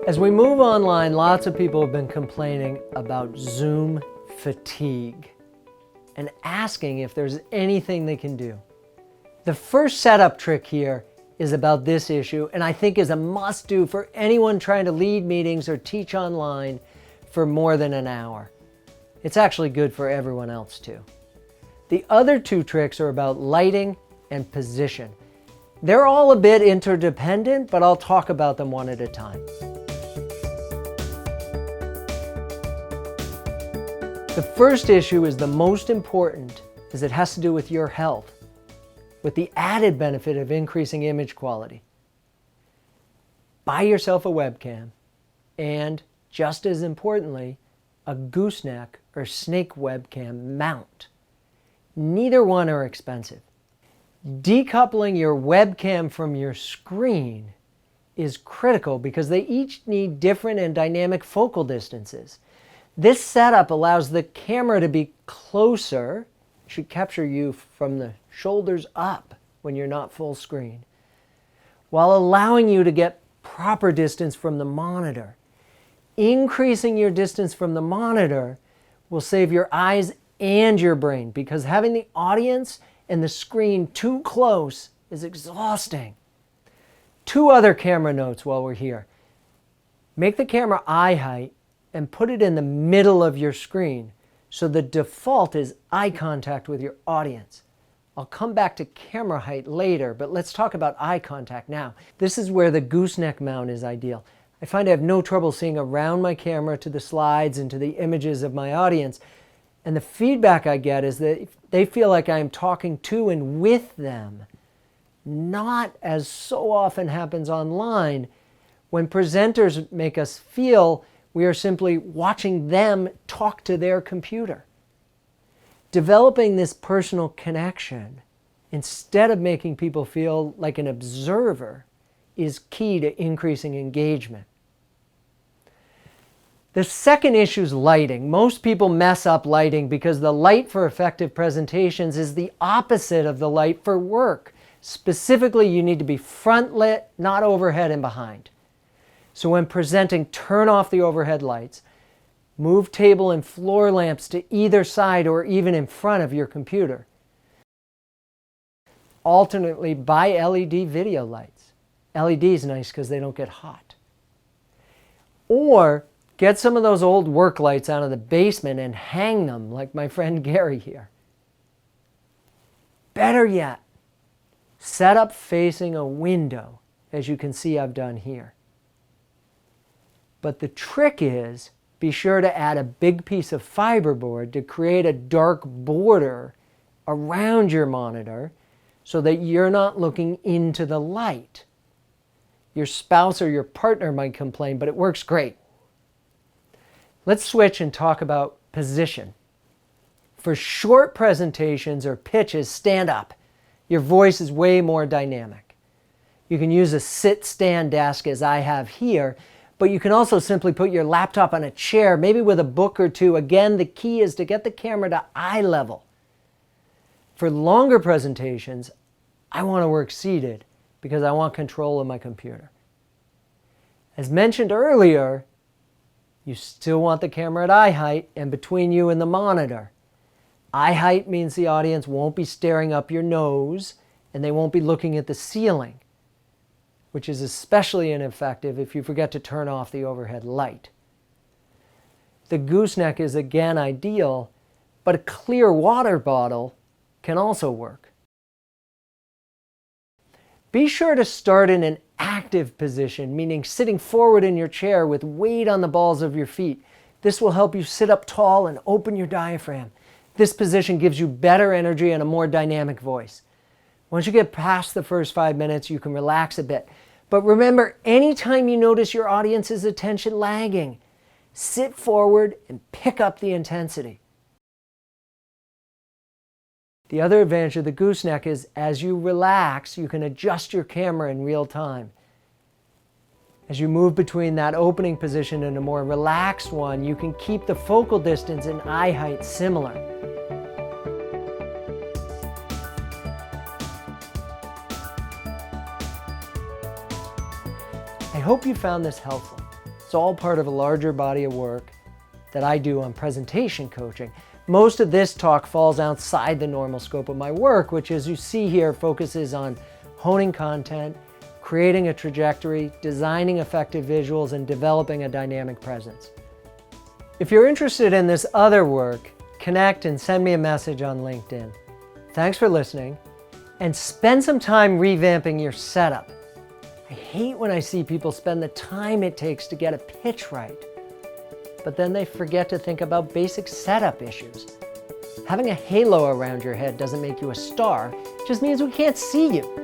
As we move online, lots of people have been complaining about Zoom fatigue and asking if there's anything they can do. The first setup trick here is about this issue, and I think is a must-do for anyone trying to lead meetings or teach online for more than an hour. It's actually good for everyone else too. The other two tricks are about lighting and position. They're all a bit interdependent, but I'll talk about them one at a time. The first issue is the most important, as it has to do with your health, with the added benefit of increasing image quality. Buy yourself a webcam and, just as importantly, a gooseneck or snake webcam mount. Neither one are expensive. Decoupling your webcam from your screen is critical because they each need different and dynamic focal distances. This setup allows the camera to be closer. It should capture you from the shoulders up when you're not full screen, while allowing you to get proper distance from the monitor. Increasing your distance from the monitor will save your eyes and your brain, because having the audience and the screen too close is exhausting. Two other camera notes while we're here. Make the camera eye height and put it in the middle of your screen, so the default is eye contact with your audience. I'll come back to camera height later, but let's talk about eye contact now. This is where the gooseneck mount is ideal. I find I have no trouble seeing around my camera to the slides and to the images of my audience, and the feedback I get is that they feel like I am talking to and with them, not, as so often happens online, when presenters make us feel we are simply watching them talk to their computer. Developing this personal connection, instead of making people feel like an observer, is key to increasing engagement. The second issue is lighting. Most people mess up lighting because the light for effective presentations is the opposite of the light for work. Specifically, you need to be front lit, not overhead and behind. So when presenting, turn off the overhead lights. Move table and floor lamps to either side or even in front of your computer. Alternately, buy LED video lights. LED is nice because they don't get hot. Or get some of those old work lights out of the basement and hang them like my friend Gary here. Better yet, set up facing a window, as you can see I've done here. But the trick is, be sure to add a big piece of fiberboard to create a dark border around your monitor so that you're not looking into the light. Your spouse or your partner might complain, but it works great. Let's switch and talk about position. For short presentations or pitches, stand up. Your voice is way more dynamic. You can use a sit-stand desk as I have here, but you can also simply put your laptop on a chair, maybe with a book or two. Again, the key is to get the camera to eye level. For longer presentations, I want to work seated because I want control of my computer. As mentioned earlier, you still want the camera at eye height and between you and the monitor. Eye height means the audience won't be staring up your nose and they won't be looking at the ceiling, which is especially ineffective if you forget to turn off the overhead light. The gooseneck is again ideal, but a clear water bottle can also work. Be sure to start in an active position, meaning sitting forward in your chair with weight on the balls of your feet. This will help you sit up tall and open your diaphragm. This position gives you better energy and a more dynamic voice. Once you get past the first 5 minutes, you can relax a bit. But remember, anytime you notice your audience's attention lagging, sit forward and pick up the intensity. The other advantage of the gooseneck is as you relax, you can adjust your camera in real time. As you move between that opening position and a more relaxed one, you can keep the focal distance and eye height similar. I hope you found this helpful. It's all part of a larger body of work that I do on presentation coaching. Most of this talk falls outside the normal scope of my work, which, as you see here, focuses on honing content, creating a trajectory, designing effective visuals, and developing a dynamic presence. If you're interested in this other work, connect and send me a message on LinkedIn. Thanks for listening, and spend some time revamping your setup. I hate when I see people spend the time it takes to get a pitch right, but then they forget to think about basic setup issues. Having a halo around your head doesn't make you a star, it just means we can't see you.